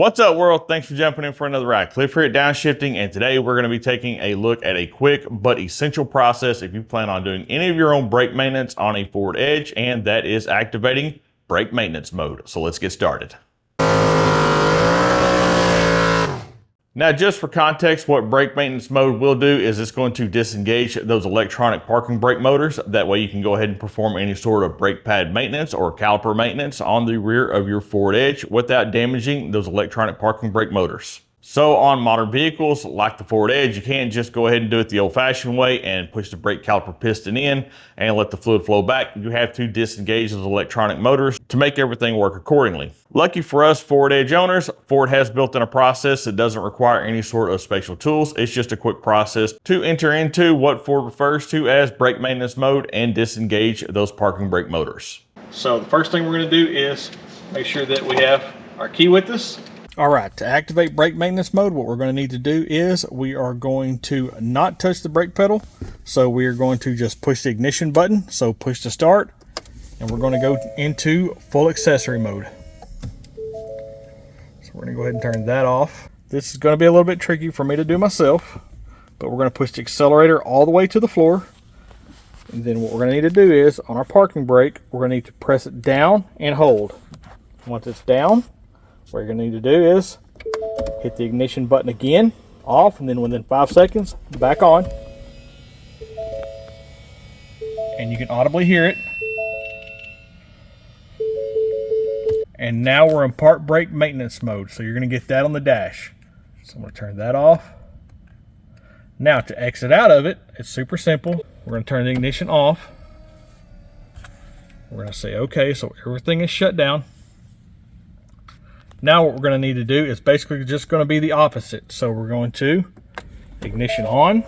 What's up, world? Thanks for jumping in for another ride. Cliff here at Downshifting, and today we're going to be taking a look at a quick but essential process if you plan on doing any of your own brake maintenance on a Ford Edge, and that is activating brake maintenance mode. So let's get started. Now, just for context, what brake maintenance mode will do is it's going to disengage those electronic parking brake motors. That way you can go ahead and perform any sort of brake pad maintenance or caliper maintenance on the rear of your Ford Edge without damaging those electronic parking brake motors. So on modern vehicles like the Ford Edge, you can't just go ahead and do it the old-fashioned way and push the brake caliper piston in and let the fluid flow back. You have to disengage those electronic motors to make everything work accordingly. Lucky for us Ford Edge owners, Ford has built in a process that doesn't require any sort of special tools. It's just a quick process to enter into what Ford refers to as brake maintenance mode and disengage those parking brake motors. So the first thing we're going to do is make sure that we have our key with us. All right, to activate brake maintenance mode, what we're going to need to do is we are going to not touch the brake pedal. So we are going to just push the ignition button. So push to start, and we're going to go into full accessory mode. So we're going to go ahead and turn that off. This is going to be a little bit tricky for me to do myself, but we're going to push the accelerator all the way to the floor. And then what we're going to need to do is on our parking brake, we're going to need to press it down and hold. Once it's down, what you're going to need to do is hit the ignition button again, off, and then within 5 seconds, back on. And you can audibly hear it. And now we're in park brake maintenance mode, so you're going to get that on the dash. So I'm going to turn that off. Now to exit out of it, it's super simple. We're going to turn the ignition off. We're going to say okay, so everything is shut down. Now what we're going to need to do is basically just going to be the opposite. So we're going to ignition on.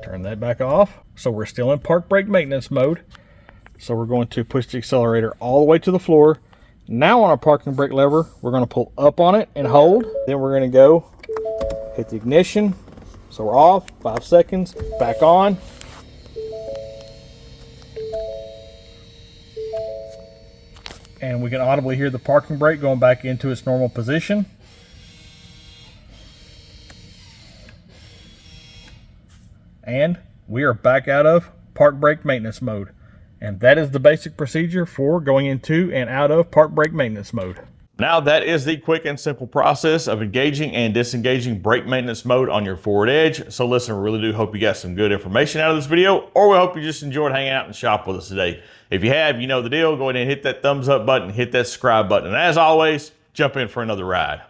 Turn that back off. So we're still in park brake maintenance mode. So we're going to push the accelerator all the way to the floor. Now on our parking brake lever, we're going to pull up on it and hold. Then we're going to go hit the ignition. So we're off, 5 seconds, back on. And we can audibly hear the parking brake going back into its normal position. And we are back out of park brake maintenance mode. And that is the basic procedure for going into and out of park brake maintenance mode. Now that is the quick and simple process of engaging and disengaging brake maintenance mode on your Ford Edge. So listen, we really do hope you got some good information out of this video, or we hope you just enjoyed hanging out in the shop with us today. If you have, you know the deal. Go ahead and hit that thumbs up button, hit that subscribe button. And as always, jump in for another ride.